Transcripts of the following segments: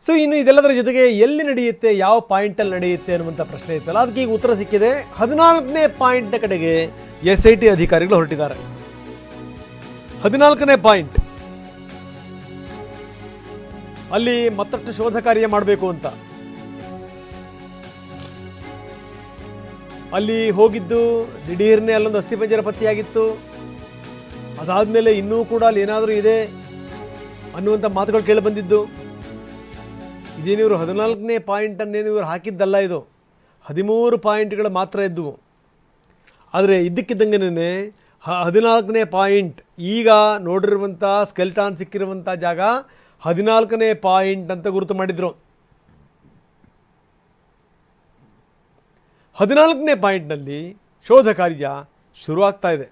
So ಇನ್ನು ಇದೆಲ್ಲದರ ಜೊತೆಗೆ ಎಲ್ಲಿ ನಡೆಯುತ್ತೆ, ಯಾವ ಪಾಯಿಂಟಲ್ಲಿ ನಡೆಯುತ್ತೆ ಅನ್ನುವಂಥ ಪ್ರಶ್ನೆ ಇತ್ತಲ್ಲ, ಅದಕ್ಕೆ ಈಗ ಉತ್ತರ ಸಿಕ್ಕಿದೆ. 14ನೇ ಪಾಯಿಂಟ್ನ ಕಡೆಗೆ SIT ಅಧಿಕಾರಿಗಳು ಹೊರಟಿದ್ದಾರೆ. 14ನೇ ಪಾಯಿಂಟ್, ಅಲ್ಲಿ ಮತ್ತಷ್ಟು ಶೋಧ ಕಾರ್ಯ ಮಾಡಬೇಕು ಅಂತ. ಅಲ್ಲಿ ಹೋಗಿದ್ದು ದಿಢೀರ್ನೆ ಅಲ್ಲೊಂದು ಅಸ್ಥಿಪಂಜರ ಪತ್ತೆಯಾಗಿತ್ತು. ಅದಾದಮೇಲೆ ಇನ್ನೂ ಕೂಡ ಅಲ್ಲಿ ಏನಾದರೂ ಇದೆ ಅನ್ನುವಂಥ ಮಾತುಗಳು ಕೇಳಿ ಬಂದಿದ್ದು. ಇದೇನಿವರು 14ನೇ ಪಾಯಿಂಟನ್ನೇನು ಇವರು ಹಾಕಿದ್ದಲ್ಲ, ಇದು 13 ಪಾಯಿಂಟ್ಗಳು ಮಾತ್ರ ಇದ್ದವು. ಆದರೆ ಇದ್ದಕ್ಕಿದ್ದಂಗೆ 14ನೇ ಪಾಯಿಂಟ್, ಈಗ ನೋಡಿರುವಂಥ ಸ್ಕೆಲ್ಟಾನ್ ಸಿಕ್ಕಿರುವಂಥ ಜಾಗ 14ನೇ ಪಾಯಿಂಟ್ ಅಂತ ಗುರುತು ಮಾಡಿದರು. 14ನೇ ಪಾಯಿಂಟ್ನಲ್ಲಿ ಶೋಧ ಕಾರ್ಯ ಶುರುವಾಗ್ತಾ ಇದೆ.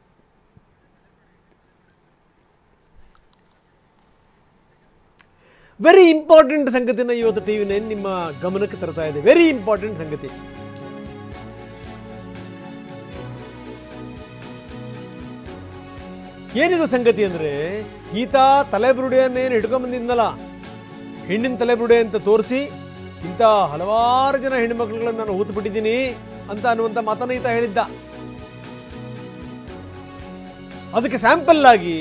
ವೆರಿ ಇಂಪಾರ್ಟೆಂಟ್ ಸಂಗತಿನ ಇವತ್ತು TV9 ನಿಮ್ಮ ಗಮನಕ್ಕೆ ತರ್ತಾ ಇದೆ. ವೆರಿ ಇಂಪಾರ್ಟೆಂಟ್ ಸಂಗತಿ. ಏನಿದು ಸಂಗತಿ ಅಂದರೆ, ಈತ ತಲೆಬುರುಡೆಯನ್ನೇನು ಹಿಡ್ಕೊಂಡ್ಬಂದಿದ್ನಲ್ಲ, ಹೆಣ್ಣಿನ ತಲೆಬುರುಡೆ ಅಂತ ತೋರಿಸಿ ಇಂಥ ಹಲವಾರು ಜನ ಹೆಣ್ಣುಮಕ್ಳುಗಳನ್ನು ನಾನು ಹೂತು ಬಿಟ್ಟಿದ್ದೀನಿ ಅಂತ ಅನ್ನುವಂಥ ಮಾತನ್ನು ಈತ ಹೇಳಿದ್ದ. ಅದಕ್ಕೆ ಸ್ಯಾಂಪಲ್ ಆಗಿ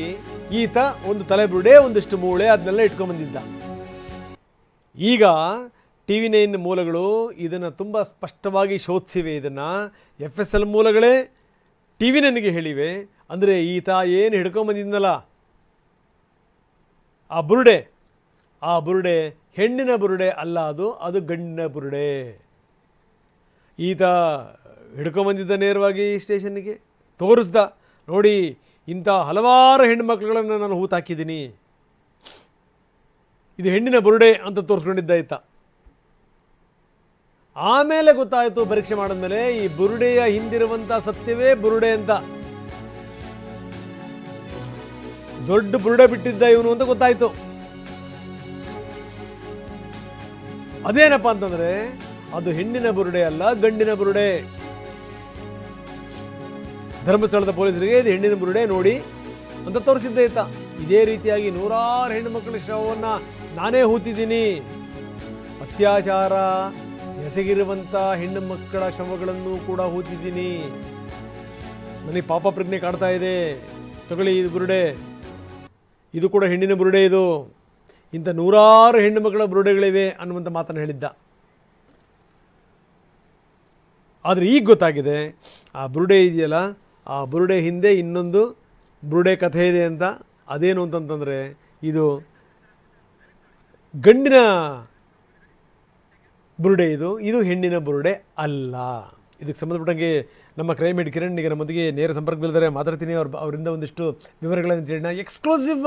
ಈತ ಒಂದು ತಲೆಬುರುಡೆ, ಒಂದಿಷ್ಟು ಮೂಳೆ ಅದನ್ನೆಲ್ಲ ಇಟ್ಕೊಂಡ್ಬಂದಿದ್ದ. ಈಗ TV9 ಮೂಲಗಳು ಇದನ್ನು ತುಂಬ ಸ್ಪಷ್ಟವಾಗಿ ಶೋಧಿಸಿವೆ. ಇದನ್ನು FSL ಮೂಲಗಳೇ TV9ಗೆ ಹೇಳಿವೆ. ಅಂದರೆ ಈತ ಏನು ಹಿಡ್ಕೊಂಬಂದಿದ್ನಲ್ಲ ಆ ಬುರುಡೆ ಹೆಣ್ಣಿನ ಬುರುಡೆ ಅಲ್ಲ, ಅದು ಗಂಡಿನ ಬುರುಡೆ. ಈತ ಹಿಡ್ಕೊಂಬಂದಿದ್ದ ನೇರವಾಗಿ ಸ್ಟೇಷನ್ನಿಗೆ ತೋರಿಸ್ದ, ನೋಡಿ ಇಂಥ ಹಲವಾರು ಹೆಣ್ಣುಮಕ್ಳುಗಳನ್ನು ನಾನು ಹೂತಾಕಿದ್ದೀನಿ, ಇದು ಹೆಣ್ಣಿನ ಬುರುಡೆ ಅಂತ ತೋರಿಸ್ಕೊಂಡಿದ್ದ ಈತ. ಆಮೇಲೆ ಗೊತ್ತಾಯಿತು ಪರೀಕ್ಷೆ ಮಾಡಿದ್ಮೇಲೆ ಈ ಬುರುಡೆಯ ಹಿಂದಿರುವಂಥ ಸತ್ಯವೇ ಬುರುಡೆ ಅಂತ. ದೊಡ್ಡ ಬುರುಡೆ ಬಿಟ್ಟಿದ್ದ ಇವನು ಅಂತ ಗೊತ್ತಾಯಿತು. ಅದೇನಪ್ಪ ಅಂತಂದ್ರೆ ಅದು ಹೆಣ್ಣಿನ ಬುರುಡೆ ಅಲ್ಲ, ಗಂಡಿನ ಬುರುಡೆ. ಧರ್ಮಸ್ಥಳದ ಪೊಲೀಸರಿಗೆ ಇದು ಹೆಣ್ಣಿನ ಬುರುಡೆ ನೋಡಿ ಅಂತ ತೋರಿಸಿದ್ದೆ ಈತ. ಇದೇ ರೀತಿಯಾಗಿ ನೂರಾರು ಹೆಣ್ಣು ಮಕ್ಕಳ ಶವವನ್ನು ನಾನೇ ಹೂತಿದ್ದೀನಿ, ಅತ್ಯಾಚಾರ ಎಸಗಿರುವಂಥ ಹೆಣ್ಣು ಮಕ್ಕಳ ಶವಗಳನ್ನು ಕೂಡ ಹೂತಿದ್ದೀನಿ, ನನಗೆ ಪಾಪ ಪ್ರಜ್ಞೆ ಕಾಡ್ತಾ ಇದೆ, ತಗೊಳ್ಳಿ ಇದು ಬುರುಡೆ, ಇದು ಕೂಡ ಹೆಣ್ಣಿನ ಬುರುಡೆ, ಇದು ಇಂಥ ನೂರಾರು ಹೆಣ್ಣು ಮಕ್ಕಳ ಬುರುಡೆಗಳಿವೆ ಅನ್ನುವಂಥ ಮಾತನ್ನು ಹೇಳಿದ್ದ. ಆದರೆ ಈಗ ಗೊತ್ತಾಗಿದೆ ಆ ಬುರುಡೆ ಇದೆಯಲ್ಲ, ಆ ಬುರುಡೆ ಹಿಂದೆ ಇನ್ನೊಂದು ಬುರುಡೆ ಕಥೆ ಇದೆ ಅಂತ. ಅದೇನು ಅಂತಂತಂದರೆ ಇದು ಗಂಡಿನ ಬುರುಡೆ, ಇದು ಹೆಣ್ಣಿನ ಬುರುಡೆ ಅಲ್ಲ. ಇದಕ್ಕೆ ಸಂಬಂಧಪಟ್ಟಂಗೆ ನಮ್ಮ ಕ್ರೈಮ್ ಹೆಡ್ ಕಿರಣ್ ಈಗ ನಮ್ಮೊಂದಿಗೆ ನೇರ ಸಂಪರ್ಕದಲ್ಲಿದ್ದಾರೆ, ಮಾತಾಡ್ತೀನಿ. ಅವರಿಂದ ಒಂದಿಷ್ಟು ವಿವರಗಳನ್ನು ತಿಳಿಯೋಣ, ಎಕ್ಸ್ಕ್ಲೂಸಿವ್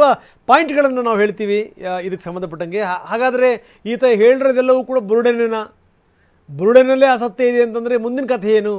ಪಾಯಿಂಟ್ಗಳನ್ನು ನಾವು ಹೇಳ್ತೀವಿ ಇದಕ್ಕೆ ಸಂಬಂಧಪಟ್ಟಂಗೆ. ಹಾಗಾದರೆ ಈತ ಹೇಳಿರೋದೆಲ್ಲವೂ ಕೂಡ ಬುರುಡೆನೇನಾ, ಬುರುಡೆನಲ್ಲೇ ಅಸತ್ಯ ಇದೆ ಅಂತಂದರೆ ಮುಂದಿನ ಕಥೆ ಏನು?